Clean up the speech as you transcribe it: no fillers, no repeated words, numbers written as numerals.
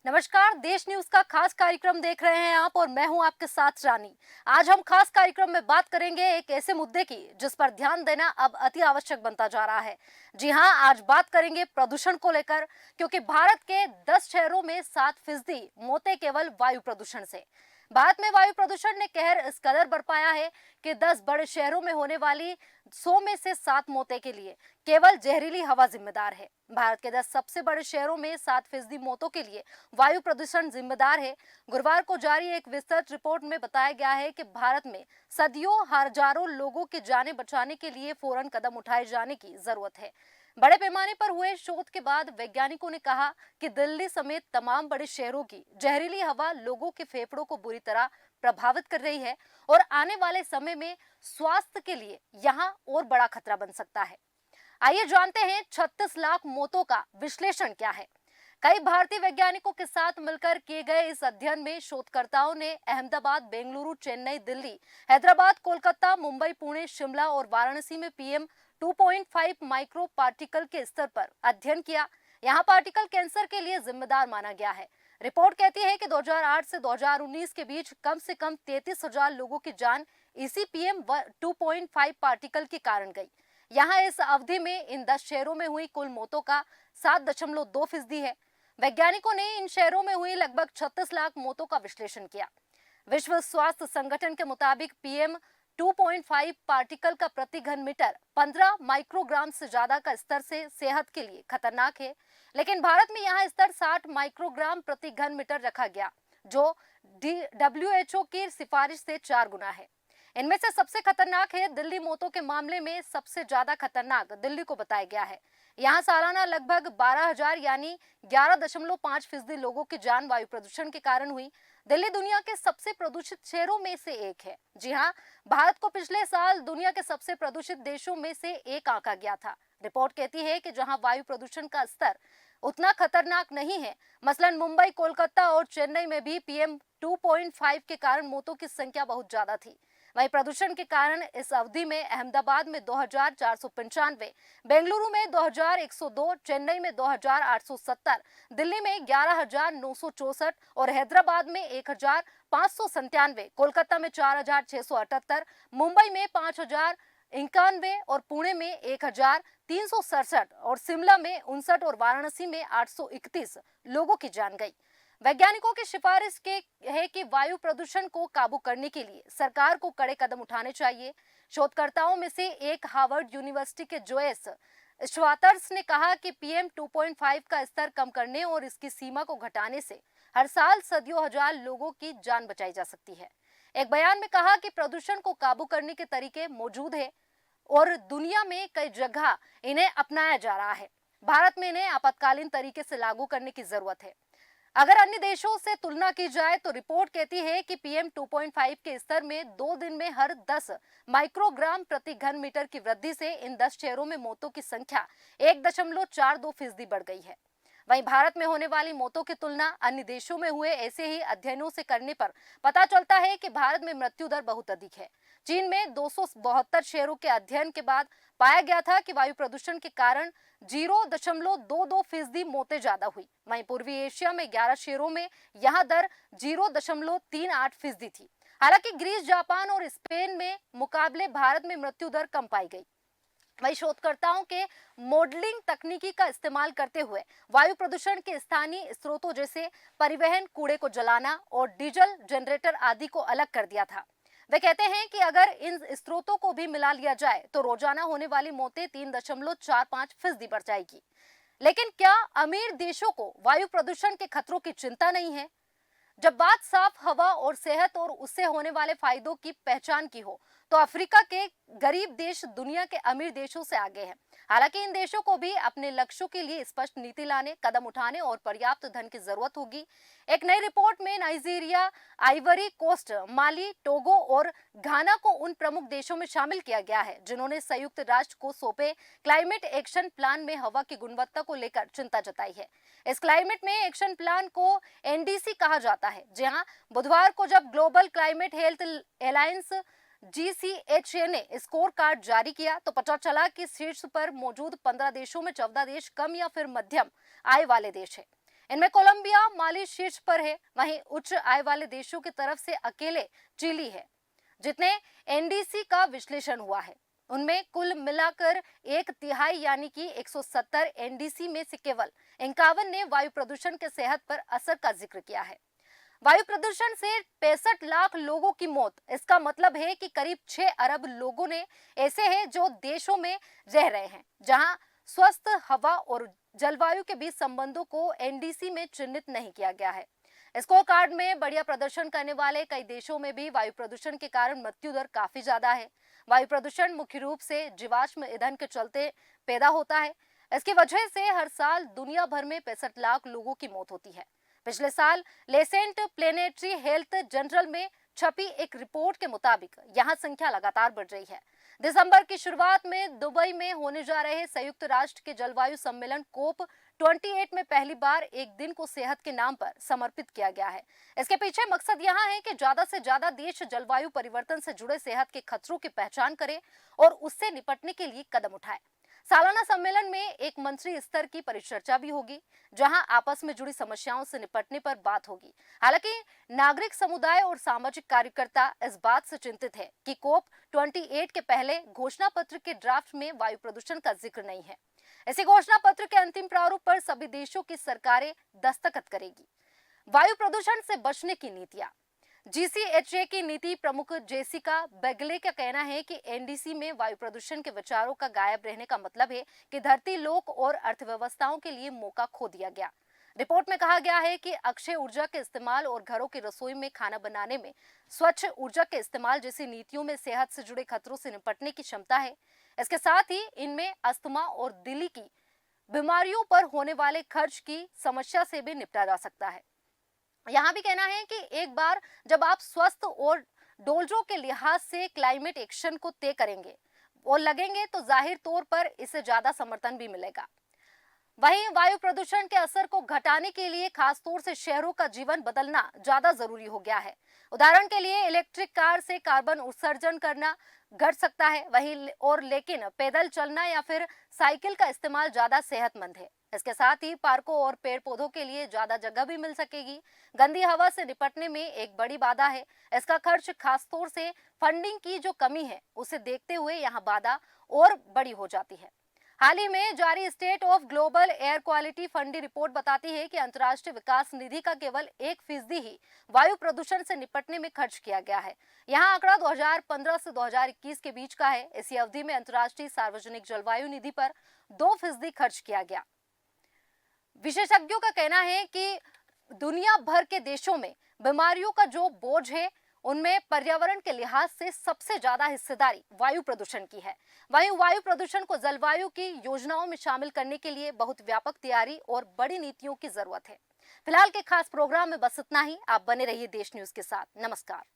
नमस्कार, देश न्यूज का खास कार्यक्रम देख रहे हैं आप और मैं हूं आपके साथ रानी। आज हम खास कार्यक्रम में बात करेंगे एक ऐसे मुद्दे की जिस पर ध्यान देना अब अति आवश्यक बनता जा रहा है। जी हां, आज बात करेंगे प्रदूषण को लेकर, क्योंकि भारत के 10 शहरों में 7% मौतें केवल वायु प्रदूषण से। भारत में वायु प्रदूषण ने कहर इस कदर बरपाया है कि 10 बड़े शहरों में होने वाली 100 में से 7 मौतें के लिए केवल जहरीली हवा जिम्मेदार है। भारत के 10 सबसे बड़े शहरों में 7% मौतों के लिए वायु प्रदूषण जिम्मेदार है। गुरुवार को जारी एक विस्तृत रिपोर्ट में बताया गया है कि भारत में सदियों हजारों लोगों की जानें बचाने के लिए फौरन कदम उठाए जाने की जरूरत है। बड़े पैमाने पर हुए शोध के बाद वैज्ञानिकों ने कहा कि दिल्ली समेत तमाम बड़े शहरों की जहरीली हवा लोगों के फेफड़ों को बुरी तरह प्रभावित कर रही है और आने वाले समय में स्वास्थ्य के लिए यहाँ और बड़ा खतरा बन सकता है। आइए जानते हैं 36 लाख मौतों का विश्लेषण क्या है। कई भारतीय वैज्ञानिकों के साथ मिलकर किए गए इस अध्ययन में शोधकर्ताओं ने अहमदाबाद, बेंगलुरु, चेन्नई, दिल्ली, हैदराबाद, कोलकाता, मुंबई, पुणे, शिमला और वाराणसी में PM 2.5 माइक्रो पार्टिकल के स्तर पर अध्ययन किया। यहाँ पार्टिकल कैंसर के लिए जिम्मेदार माना गया है। रिपोर्ट कहती है कि 2008 से 2019 के बीच कम से कम 33,000 लोगों की जान इसी PM 2.5 पार्टिकल के कारण गई। यहाँ इस अवधि में इन 10 शहरों में हुई कुल मौतों का 7.2% है। वैज्ञानिकों ने इन शहरों में हुई लगभग 36 लाख मौतों का विश्लेषण किया। विश्व स्वास्थ्य संगठन के मुताबिक PM 2.5 पार्टिकल का प्रति घन मीटर 15 माइक्रोग्राम से ज्यादा का स्तर से सेहत के लिए खतरनाक है, लेकिन भारत में यह स्तर 60 माइक्रोग्राम प्रति घन मीटर रखा गया, जो WHO की सिफारिश से 4 गुना है। इनमें से सबसे खतरनाक है दिल्ली। मौतों के मामले में सबसे ज्यादा खतरनाक दिल्ली को बताया गया है। यहाँ सालाना लगभग 12,000 यानी 11.5% लोगों की जान वायु प्रदूषण के कारण हुई। दिल्ली दुनिया के सबसे प्रदूषित शहरों में से एक है। जी हाँ, भारत को पिछले साल दुनिया के सबसे प्रदूषित देशों में से एक आंका गया था। रिपोर्ट कहती है कि जहां वायु प्रदूषण का स्तर उतना खतरनाक नहीं है, मसलन मुंबई, कोलकाता और चेन्नई में भी PM 2.5 के कारण मौतों की संख्या बहुत ज्यादा थी। वहीं प्रदूषण के कारण इस अवधि में अहमदाबाद में 2,495, बेंगलुरु में 2,102, चेन्नई में 2,870, दिल्ली में 11,964 और हैदराबाद में 1,597, कोलकाता में 4,678, मुंबई में 5,091 और पुणे में 1,367 और शिमला में 59 और वाराणसी में 831 लोगों की जान गई। वैज्ञानिकों की सिफारिश के है कि वायु प्रदूषण को काबू करने के लिए सरकार को कड़े कदम उठाने चाहिए। शोधकर्ताओं में से एक हार्वर्ड यूनिवर्सिटी के जोएस श्वार्ट्ज ने कहा कि PM 2.5 का स्तर कम करने और इसकी सीमा को घटाने से हर साल सदियों हजार लोगों की जान बचाई जा सकती है। एक बयान में कहा कि प्रदूषण को काबू करने के तरीके मौजूद है और दुनिया में कई जगह इन्हें अपनाया जा रहा है। भारत में इन्हें आपातकालीन तरीके से लागू करने की जरूरत है। अगर अन्य देशों से तुलना की जाए तो रिपोर्ट कहती है कि PM 2.5 के स्तर में 2 दिन में हर 10 माइक्रोग्राम प्रति घन मीटर की वृद्धि से इन 10 शहरों में मौतों की संख्या 1.42% बढ़ गई है। वहीं भारत में होने वाली मौतों की तुलना अन्य देशों में हुए ऐसे ही अध्ययनों से करने पर पता चलता है कि भारत में मृत्यु दर बहुत अधिक है। चीन में 272 शहरों के अध्ययन के बाद पाया गया था कि वायु प्रदूषण के कारण 0.22% मौतें ज्यादा हुई। वहीं पूर्वी एशिया में 11 शहरों में यह दर 0.38% थी। हालांकि ग्रीस, जापान और स्पेन में मुकाबले भारत में मृत्यु दर कम पाई गई। वही शोधकर्ताओं के मॉडलिंग तकनीकी का इस्तेमाल करते हुए वायु प्रदूषण के स्थानीय स्रोतों जैसे परिवहन, कूड़े को जलाना और डीजल जनरेटर आदि को अलग कर दिया था। वे कहते हैं कि अगर इन स्रोतों को भी मिला लिया जाए तो रोजाना होने वाली मौतें 3.45% बढ़ जाएगी। लेकिन क्या अमीर देशों को वायु प्रदूषण के खतरों की चिंता नहीं है? जब बात साफ हवा और सेहत और उससे होने वाले फायदों की पहचान की हो तो अफ्रीका के गरीब देश दुनिया के अमीर देशों से आगे हैं। हालांकि इन देशों को भी अपने लक्ष्यों के लिए स्पष्ट नीति लाने, कदम उठाने और पर्याप्त धन की जरूरत होगी। एक नई रिपोर्ट में नाइजीरिया, आइवरी कोस्ट, माली, टोगो और घाना को उन प्रमुख देशों में शामिल किया गया है जिन्होंने संयुक्त राष्ट्र को सौंपे क्लाइमेट एक्शन प्लान में हवा की गुणवत्ता को लेकर चिंता जताई है। इस क्लाइमेट में एक्शन प्लान को NDC कहा जाता है। जहां बुधवार को जब global climate health alliance GCHA ने स्कोर कार्ड जारी किया तो पता चला कि शीर्ष पर मौजूद 15 देशों में 14 देश कम या फिर मध्यम आय वाले देश है। इनमें कोलंबिया, माली शीर्ष पर है। वहीं उच्च आय वाले देशों की तरफ से अकेले चिली है। जितने एनडीसी का विश्लेषण हुआ है उनमें कुल मिलाकर एक तिहाई यानी कि 170 एनडीसी में से केवल 51 ने वायु प्रदूषण के सेहत पर असर का जिक्र किया है। वायु प्रदूषण से 65 लाख लोगों की मौत, इसका मतलब है कि करीब 6 अरब लोगों ने ऐसे हैं जो देशों में रह रहे हैं जहां स्वस्थ हवा और जलवायु के बीच संबंधों को एनडीसी में चिन्हित नहीं किया गया है। स्कोर कार्ड में बढ़िया प्रदर्शन करने वाले कई देशों में भी वायु प्रदूषण के कारण मृत्यु दर काफी ज्यादा है। वायु प्रदूषण मुख्य रूप से जीवाश्म ईंधन के चलते पैदा होता है। इसकी वजह से हर साल दुनिया भर में 65 लाख लोगों की मौत होती है। पिछले साल लेसेंट प्लेनेटरी हेल्थ जर्नल में छपी एक रिपोर्ट के मुताबिक यहाँ संख्या लगातार बढ़ रही है। दिसंबर की शुरुआत में दुबई में होने जा रहे संयुक्त राष्ट्र के जलवायु सम्मेलन कोप 28 में पहली बार एक दिन को सेहत के नाम पर समर्पित किया गया है। इसके पीछे मकसद यहाँ है कि ज्यादा से ज्यादा देश जलवायु परिवर्तन से जुड़े सेहत के खतरों की पहचान करें और उससे निपटने के लिए कदम उठाएं। सालाना सम्मेलन में एक मंत्री स्तर की परिचर्चा भी होगी जहां आपस में जुड़ी समस्याओं से निपटने पर बात होगी। हालांकि नागरिक समुदाय और सामाजिक कार्यकर्ता इस बात से चिंतित है कि कोप 28 के पहले घोषणा पत्र के ड्राफ्ट में वायु प्रदूषण का जिक्र नहीं है। इसी घोषणा पत्र के अंतिम प्रारूप पर सभी देशों की सरकारें दस्तखत करेगी। वायु प्रदूषण से बचने की नीतियां। जीसीएचए की नीति प्रमुख जेसिका बेगले का कहना है कि एनडीसी में वायु प्रदूषण के विचारों का गायब रहने का मतलब है कि धरती, लोक और अर्थव्यवस्थाओं के लिए मौका खो दिया गया। रिपोर्ट में कहा गया है कि अक्षय ऊर्जा के इस्तेमाल और घरों की रसोई में खाना बनाने में स्वच्छ ऊर्जा के इस्तेमाल जैसी नीतियों में सेहत से जुड़े खतरों से निपटने की क्षमता है। इसके साथ ही इनमें अस्थमा और दिल की बीमारियों पर होने वाले खर्च की समस्या से भी निपटा जा सकता है। यहाँ भी कहना है कि एक बार जब आप स्वस्थ और डोलरों के लिहाज से क्लाइमेट एक्शन को तय करेंगे और लगेंगे तो जाहिर तौर पर इसे ज्यादा समर्थन भी मिलेगा। वहीं वायु प्रदूषण के असर को घटाने के लिए खासतौर से शहरों का जीवन बदलना ज्यादा जरूरी हो गया है। उदाहरण के लिए इलेक्ट्रिक कार से कार्बन उत्सर्जन करना घट सकता है वहीं और लेकिन पैदल चलना या फिर साइकिल का इस्तेमाल ज्यादा सेहतमंद है। इसके साथ ही पार्कों और पेड़ पौधों के लिए ज्यादा जगह भी मिल सकेगी। गंदी हवा से निपटने में एक बड़ी बाधा है इसका खर्च, खासतौर से फंडिंग की जो कमी है उसे देखते हुए यहाँ बाधा और बड़ी हो जाती है। हाल ही में जारी state of global air quality Fundy report बताती है कि अंतर्राष्ट्रीय विकास निधि का केवल 1% ही वायु प्रदूषण से निपटने में खर्च किया गया है। यहां आंकड़ा 2015 से 2021 के बीच का है। इसी अवधि में अंतर्राष्ट्रीय सार्वजनिक जलवायु निधि पर 2% खर्च किया गया। विशेषज्ञों का कहना है कि दुनिया भर के देशों में बीमारियों का जो बोझ है उनमें पर्यावरण के लिहाज से सबसे ज्यादा हिस्सेदारी वायु प्रदूषण की है। वहीं वायु प्रदूषण को जलवायु की योजनाओं में शामिल करने के लिए बहुत व्यापक तैयारी और बड़ी नीतियों की जरूरत है। फिलहाल के खास प्रोग्राम में बस इतना ही। आप बने रहिए देश न्यूज के साथ। नमस्कार।